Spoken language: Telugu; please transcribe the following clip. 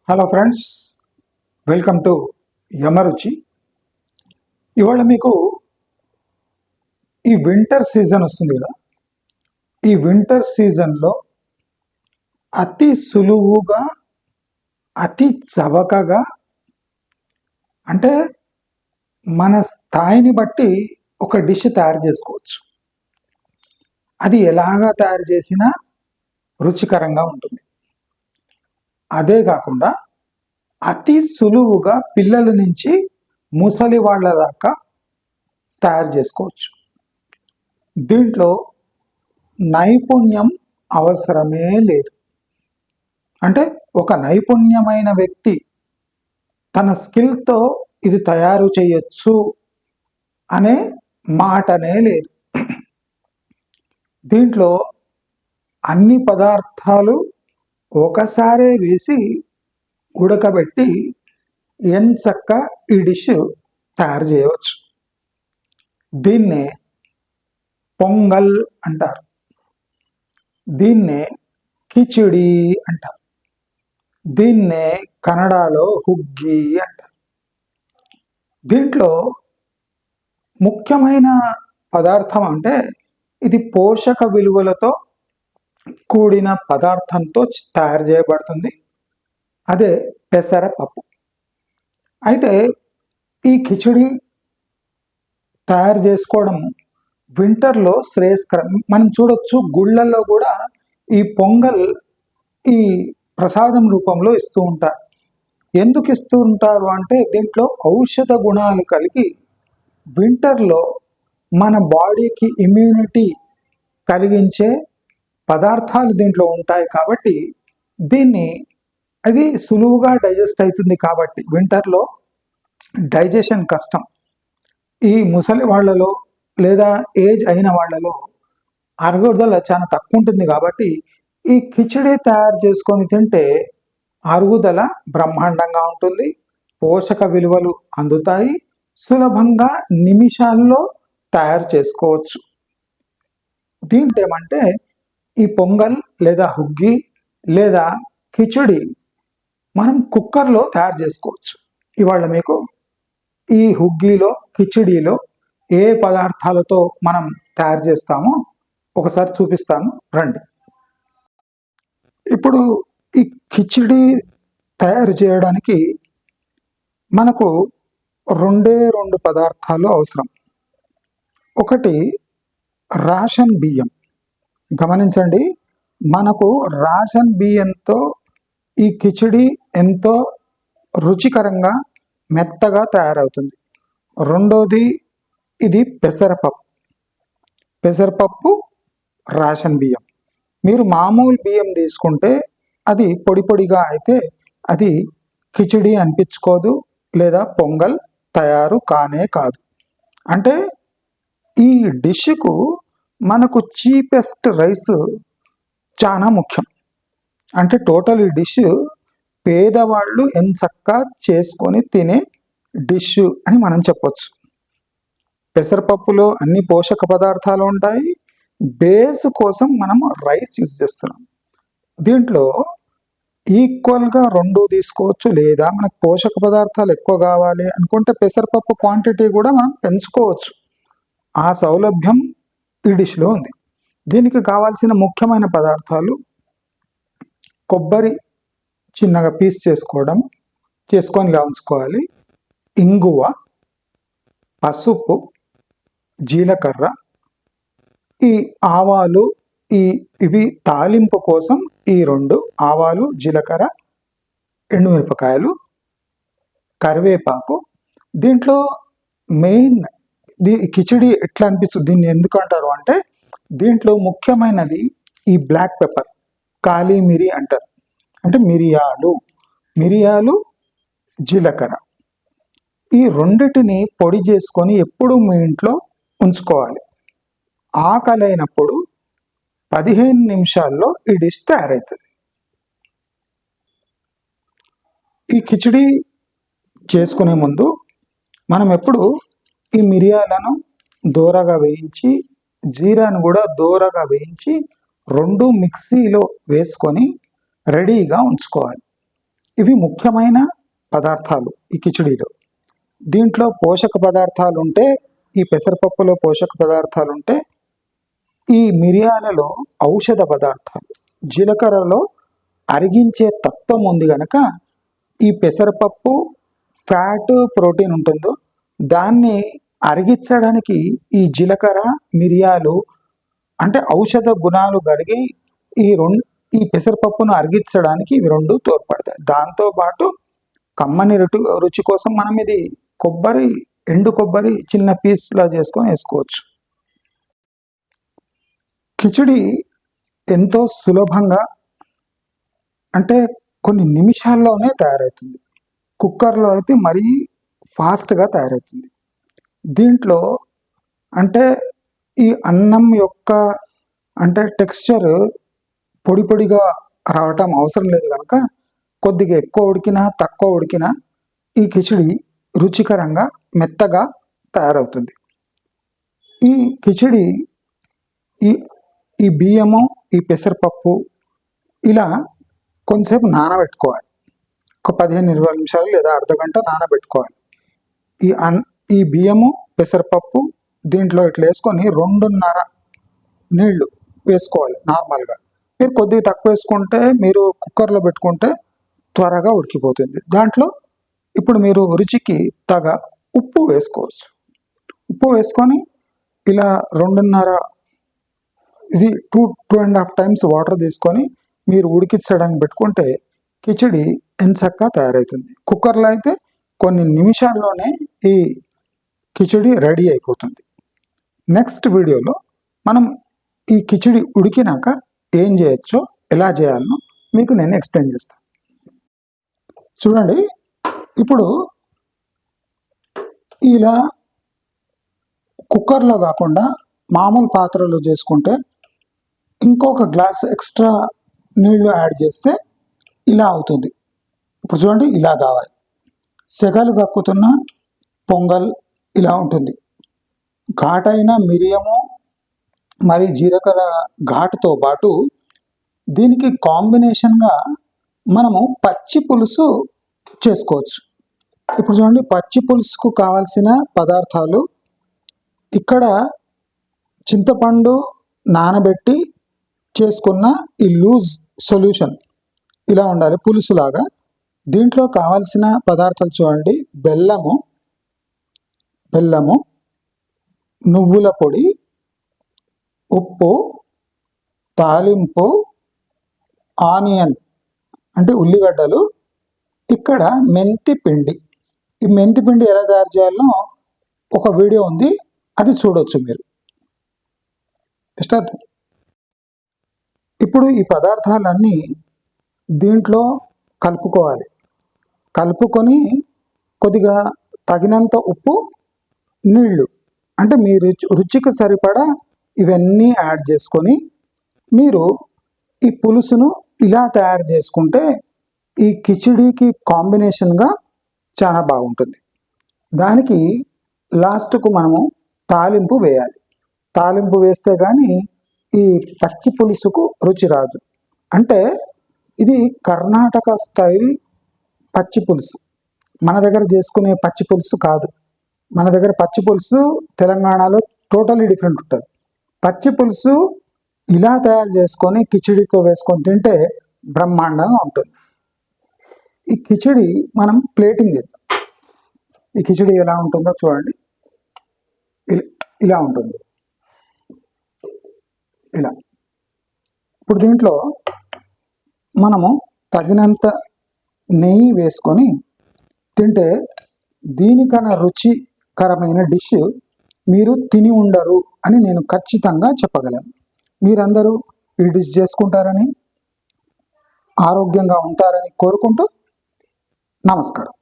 Hello friends, welcome to Yamaruchi. ఇవాళ మీకు ఈ వింటర్ సీజన్ వస్తుంది కదా. ఈ వింటర్ సీజన్లో అతి సులువుగా, అతి చవకగా, అంటే మన స్థాయిని బట్టి ఒక డిష్ తయారు చేసుకోవచ్చు. అది ఎలాగా తయారు చేసినా రుచికరంగా ఉంటుంది. అదే కాకుండా అతి సులువుగా పిల్లల నుంచి ముసలి వాళ్ళ దాకా తయారు చేసుకోవచ్చు. దీంట్లో నైపుణ్యం అవసరమే లేదు. అంటే ఒక నైపుణ్యమైన వ్యక్తి తన స్కిల్తో ఇది తయారు చేయొచ్చు అనే మాటనే లేదు. దీంట్లో అన్ని పదార్థాలు ఒకసారే వేసి ఉడకబెట్టి ఎంచక్కా ఈ డిష్ తయారు చేయవచ్చు. దీన్నే పొంగల్ అంటారు, దీన్నే కిచిడి అంటారు, దీన్నే కన్నడలో హుగ్గి అంటారు. దీంట్లో ముఖ్యమైన పదార్థం అంటే ఇది పోషక విలువలతో కూడిన పదార్థంతో తయారు చేయబడుతుంది. అదే పెసరపప్పు. అయితే ఈ కిచిడి తయారు చేసుకోవడం వింటర్లో శ్రేయస్కరం. మనం చూడొచ్చు, గుళ్ళల్లో కూడా ఈ పొంగల్ ఈ ప్రసాదం రూపంలో ఇస్తూ ఉంటారు. ఎందుకు ఇస్తూ ఉంటారు అంటే దీంట్లో ఔషధ గుణాలు కలిగి వింటర్లో మన బాడీకి ఇమ్యూనిటీ కలిగించే పదార్థాలు దీంట్లో ఉంటాయి. కాబట్టి దీన్ని అది సులువుగా డైజెస్ట్ అవుతుంది. కాబట్టి వింటర్లో డైజెషన్ కష్టం. ఈ ముసలి వాళ్ళలో లేదా ఏజ్ అయిన వాళ్ళలో అరుగుదల చాలా తక్కువ ఉంటుంది. కాబట్టి ఈ కిచిడి తయారు చేసుకొని తింటే అరుగుదల బ్రహ్మాండంగా ఉంటుంది, పోషక విలువలు అందుతాయి, సులభంగా నిమిషాల్లో తయారు చేసుకోవచ్చు. దీంట్లో ఏమంటే ఈ పొంగల్ లేదా హుగ్గి లేదా కిచిడి మనం కుక్కర్లో తయారు చేసుకోవచ్చు. ఇవాళ మీకు ఈ హుగ్గీలో, కిచిడీలో ఏ పదార్థాలతో మనం తయారు చేస్తామో ఒకసారి చూపిస్తాను, రండి. ఇప్పుడు ఈ కిచిడి తయారు చేయడానికి మనకు రెండు పదార్థాలు అవసరం. ఒకటి రేషన్ బియ్యం. గమనించండి, మనకు రేషన్ బియ్యంతో ఈ కిచిడి ఎంతో రుచికరంగా మెత్తగా తయారవుతుంది. రెండోది ఇది పెసరపప్పు. పెసరపప్పు రేషన్ బియ్యం. మీరు మామూలు బియ్యం తీసుకుంటే అది పొడి పొడిగా అయితే అది కిచిడి అనిపించుకోదు, లేదా పొంగల్ తయారు కానే కాదు. అంటే ఈ డిష్కు మనకు చీపెస్ట్ రైస్ చాలా ముఖ్యం. అంటే టోటల్ ఈ డిష్ పేదవాళ్ళు ఎంచక్కా చేసుకొని తినే డిష్ అని మనం చెప్పొచ్చు. పెసరపప్పులో అన్ని పోషక పదార్థాలు ఉంటాయి. బేస్ కోసం మనం రైస్ యూజ్ చేస్తున్నాం. దీంట్లో ఈక్వల్గా రెండు తీసుకోవచ్చు, లేదా మనకు పోషక పదార్థాలు ఎక్కువ కావాలి అనుకుంటే పెసరపప్పు క్వాంటిటీ కూడా మనం పెంచుకోవచ్చు. ఆ సౌలభ్యం ఈ డిష్లో ఉంది. దీనికి కావాల్సిన ముఖ్యమైన పదార్థాలు కొబ్బరి చిన్నగా పీస్ చేసుకొని ఉంచుకోవాలి, ఇంగువ, పసుపు, జీలకర్ర, ఈ ఆవాలు, ఇవి తాలింపు కోసం ఈ రెండు ఆవాలు, జీలకర్ర, ఎండుమిరపకాయలు, కరివేపాకు. దీంట్లో మెయిన్ కిచిడి ఎట్లా అనిపిస్తుంది, దీన్ని ఎందుకు అంటారు అంటే దీంట్లో ముఖ్యమైనది ఈ బ్లాక్ పెప్పర్, కాళీ మిరి అంటారు. అంటే మిరియాలు, జీలకర్ర, ఈ రెండిటిని పొడి చేసుకొని ఎప్పుడు మీ ఇంట్లో ఉంచుకోవాలి. ఆకలి అయినప్పుడు 15 నిమిషాల్లో ఈ డిష్ తయారవుతుంది. ఈ కిచిడి చేసుకునే ముందు మనం ఎప్పుడు ఈ మిరియాలను దోరగా వేయించి, జీరాను కూడా దోరగా వేయించి రెండు మిక్సీలో వేసుకొని రెడీగా ఉంచుకోవాలి. ఇవి ముఖ్యమైన పదార్థాలు ఈ కిచిడీలో. దీంట్లో పోషక పదార్థాలు ఉంటే, ఈ పెసరపప్పులో పోషక పదార్థాలు ఉంటే, ఈ మిరియాలలో ఔషధ పదార్థాలు, జీలకర్రలో అరిగించే తత్వం ఉంది కనుక ఈ పెసరపప్పు ఫ్యాట్ ప్రోటీన్ ఉంటుందో దాన్ని అరిగించడానికి ఈ జీలకర్ర మిరియాలు అంటే ఔషధ గుణాలు కలిగి ఈ పెసరపప్పును అరిగించడానికి ఇవి రెండు తోడ్పడతాయి. దాంతోపాటు కమ్మని రుచి కోసం మనం ఇది ఎండు కొబ్బరి చిన్న పీస్లా చేసుకొని వేసుకోవచ్చు. కిచిడి ఎంతో సులభంగా అంటే కొన్ని నిమిషాల్లోనే తయారవుతుంది. కుక్కర్లో అయితే మరీ ఫాస్ట్గా తయారవుతుంది. దీంట్లో అంటే ఈ అన్నం యొక్క అంటే టెక్స్చర్ పొడి పొడిగా రావటం అవసరం లేదు కనుక కొద్దిగా ఎక్కువ ఉడికినా తక్కువ ఉడికినా ఈ కిచిడి రుచికరంగా మెత్తగా తయారవుతుంది. ఈ కిచిడి ఈ బియ్యము ఈ పెసరపప్పు ఇలా కొంతసేపు నానబెట్టుకోవాలి. ఒక 15-20 నిమిషాలు లేదా అర్ధగంట నానబెట్టుకోవాలి. ఈ బియ్యము పెసరపప్పు దీంట్లో ఇట్లా వేసుకొని 2.5 నీళ్లు వేసుకోవాలి. నార్మల్గా మీరు కొద్దిగా తక్కువ వేసుకుంటే మీరు కుక్కర్లో పెట్టుకుంటే త్వరగా ఉడికిపోతుంది. దాంట్లో ఇప్పుడు మీరు రుచికి తగ ఉప్పు వేసుకోవచ్చు. ఉప్పు వేసుకొని ఇలా 2.5 ఇది 2.5 టైమ్స్ వాటర్ తీసుకొని మీరు ఉడికించడానికి పెట్టుకుంటే కిచిడి ఎంచక్కా తయారవుతుంది. కుక్కర్లో అయితే కొన్ని నిమిషాల్లోనే ఈ కిచిడి రెడీ అయిపోతుంది. నెక్స్ట్ వీడియోలో మనం ఈ కిచిడి ఉడికినాక ఏం చేయొచ్చో ఎలా చేయాలో మీకు నేను ఎక్స్ప్లెయిన్ చేస్తాను. చూడండి, ఇప్పుడు ఇలా కుక్కర్లో కాకుండా మామూలు పాత్రలో చేసుకుంటే ఇంకొక గ్లాస్ ఎక్స్ట్రా నీళ్లు యాడ్ చేస్తే ఇలా అవుతుంది. ఇప్పుడు చూడండి, ఇలా కావాలి. సెగలు కక్కుతున్న పొంగల్ ఇలా ఉంటుంది. ఘాటైన మిరియము మరి జీలకర్ర ఘాటుతో పాటు దీనికి కాంబినేషన్గా మనము పచ్చి పులుసు చేసుకోవచ్చు. ఇప్పుడు చూడండి, పచ్చి పులుసుకు కావాల్సిన పదార్థాలు ఇక్కడ చింతపండు నానబెట్టి చేసుకున్న ఈ లూజ్ సొల్యూషన్ ఇలా ఉండాలి, పులుసులాగా. దీంట్లో కావాల్సిన పదార్థాలు చూడండి, బెల్లము, నువ్వుల పొడి, ఉప్పు, తాలింపు, ఆనియన్ అంటే ఉల్లిగడ్డలు, ఇక్కడ మెంతి పిండి. ఈ మెంతి పిండి ఎలా తయారు చేయాలో ఒక వీడియో ఉంది, అది చూడవచ్చు మీరు. స్టార్ట్. ఇప్పుడు ఈ పదార్థాలన్నీ దీంట్లో కలుపుకోవాలి. కలుపుకొని కొద్దిగా తగినంత ఉప్పు, నీళ్లు అంటే మీ రుచికి సరిపడా ఇవన్నీ యాడ్ చేసుకొని మీరు ఈ పులుసును ఇలా తయారు చేసుకుంటే ఈ కిచిడీకి కాంబినేషన్గా చాలా బాగుంటుంది. దానికి లాస్ట్కు మనము తాలింపు వేయాలి. తాలింపు వేస్తే కానీ ఈ పచ్చి పులుసుకు రుచి రాదు. అంటే ఇది కర్ణాటక స్టైల్ పచ్చి పులుసు. మన దగ్గర చేసుకునే పచ్చి పులుసు కాదు. మన దగ్గర పచ్చి పులుసు తెలంగాణలో టోటలీ డిఫరెంట్ ఉంటుంది. పచ్చి పులుసు ఇలా తయారు చేసుకొని కిచిడితో వేసుకొని తింటే బ్రహ్మాండంగా ఉంటుంది. ఈ కిచిడి మనం ప్లేటింగ్ చేద్దాం. ఈ కిచిడి ఎలా ఉంటుందో చూడండి, ఇలా ఉంటుంది. ఇలా ఇప్పుడు దీంట్లో మనము తగినంత నెయ్యి వేసుకొని తింటే దీనికన్నా రుచికరమైన డిష్ మీరు తిని ఉండరు అని నేను ఖచ్చితంగా చెప్పగలను. మీరందరూ ఈ డిష్ చేసుకుంటారని, ఆరోగ్యంగా ఉంటారని కోరుకుంటూ నమస్కారం.